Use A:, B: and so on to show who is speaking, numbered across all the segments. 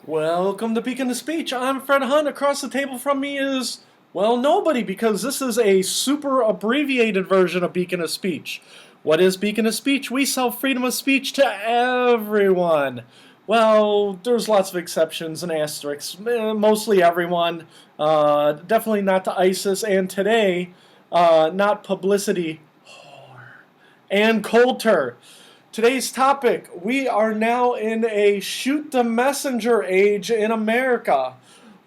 A: Welcome to Beacon of Speech. I'm Fred Hunt. Across the table from me is, well, nobody, because this is a super abbreviated version of Beacon of Speech. What is Beacon of Speech? We sell freedom of speech to everyone. Well, there's lots of exceptions and asterisks. Mostly everyone. Definitely not to ISIS. And today, not publicity whore and Coulter. Today's topic, we are now in a shoot the messenger age in America.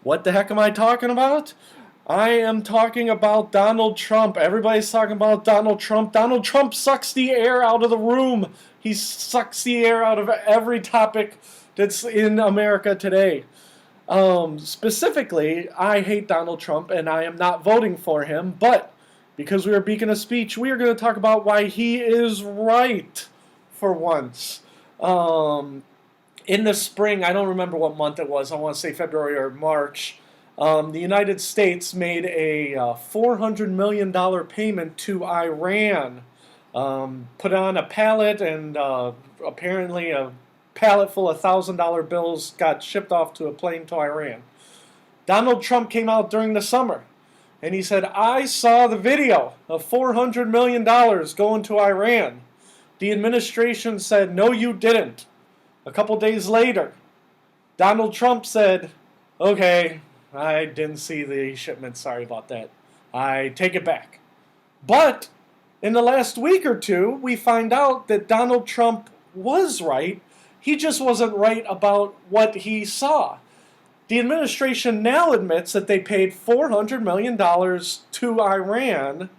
A: What the heck am I talking about? I am talking about Donald Trump. Everybody's talking about Donald Trump. Donald Trump sucks the air out of the room. He sucks the air out of every topic that's in America today. Specifically, I hate Donald Trump and I am not voting for him, but because we are Beacon of Speech, we are going to talk about why he is right for once. In the spring, I don't remember what month it was, I want to say February or March, the United States made a $400 million payment to Iran. Put on a pallet, and apparently a pallet full of $1,000 bills got shipped off to a plane to Iran. Donald Trump came out during the summer, and he said, I saw the video of $400 million going to Iran. The administration said, no, you didn't. A couple days later, Donald Trump said, okay, I didn't see the shipment. Sorry about that. I take it back. But in the last week or two, we find out that Donald Trump was right. He just wasn't right about what he saw. The administration now admits that they paid $400 million to Iran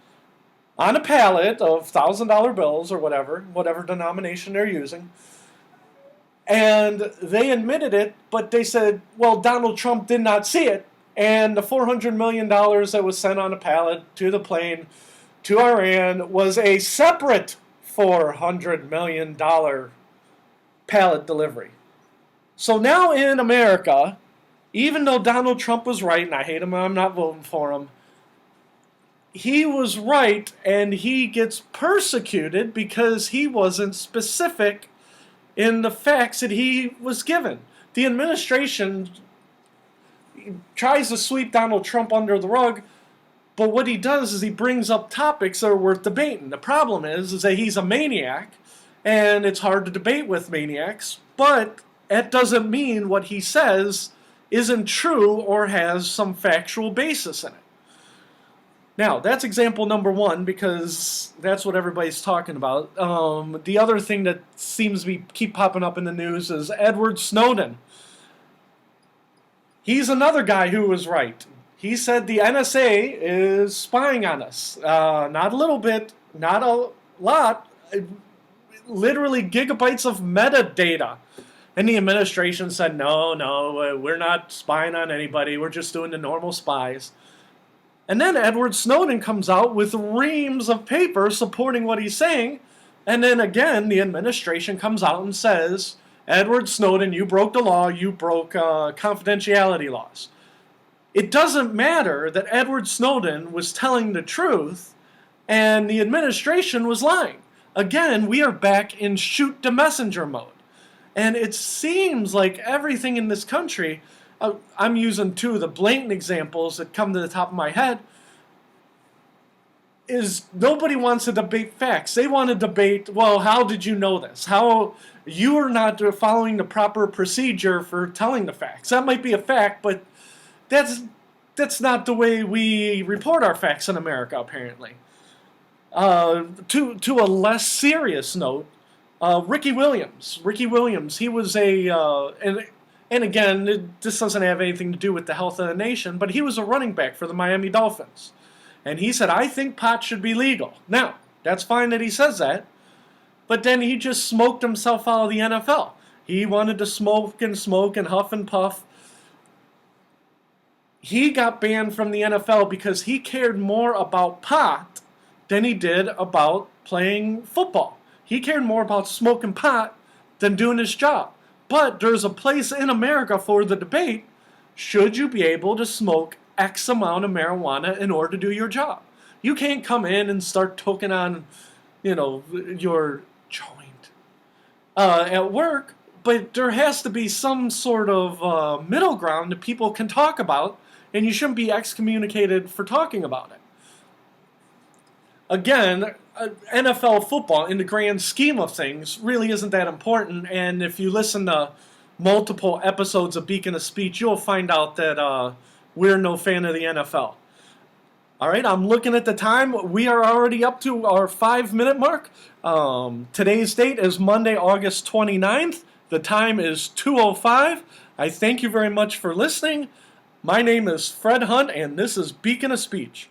A: on a pallet of $1,000 bills or whatever denomination they're using. And they admitted it, but they said, well, Donald Trump did not see it. And the $400 million that was sent on a pallet to the plane to Iran was a separate $400 million pallet delivery. So now in America, even though Donald Trump was right, and I hate him and I'm not voting for him, he was right, and he gets persecuted because he wasn't specific in the facts that he was given. The administration tries to sweep Donald Trump under the rug, but what he does is he brings up topics that are worth debating. The problem is that he's a maniac, and it's hard to debate with maniacs, but that doesn't mean what he says isn't true or has some factual basis in it. Now, that's example number one, because that's what everybody's talking about. The other thing that seems to keep popping up in the news is Edward Snowden. He's another guy who was right. He said the NSA is spying on us. Not a little bit, not a lot, literally gigabytes of metadata. And the administration said, no, we're not spying on anybody. We're just doing the normal spies. And then Edward Snowden comes out with reams of paper supporting what he's saying. And then again, the administration comes out and says, Edward Snowden, you broke the law, you broke confidentiality laws. It doesn't matter that Edward Snowden was telling the truth and the administration was lying. Again, we are back in shoot the messenger mode. And it seems like everything in this country, I'm using two of the blatant examples that come to the top of my head, is nobody wants to debate facts. They want to debate, well, how did you know this? How you are not following the proper procedure for telling the facts. That might be a fact, but that's not the way we report our facts in America, apparently. To a less serious note, Ricky Williams. He was and again, this doesn't have anything to do with the health of the nation, but he was a running back for the Miami Dolphins. And he said, I think pot should be legal. Now, that's fine that he says that, but then he just smoked himself out of the NFL. He wanted to smoke and huff and puff. He got banned from the NFL because he cared more about pot than he did about playing football. He cared more about smoking pot than doing his job. But there's a place in America for the debate. Should you be able to smoke X amount of marijuana in order to do your job? You can't come in and start toking on, your joint at work But there has to be some sort of middle ground that people can talk about, and you shouldn't be excommunicated for talking about it. Again, NFL football, in the grand scheme of things, really isn't that important. And if you listen to multiple episodes of Beacon of Speech, you'll find out that we're no fan of the NFL. All right, I'm looking at the time. We are already up to our 5-minute mark. Today's date is Monday, August 29th. The time is 2:05. I thank you very much for listening. My name is Fred Hunt, and this is Beacon of Speech.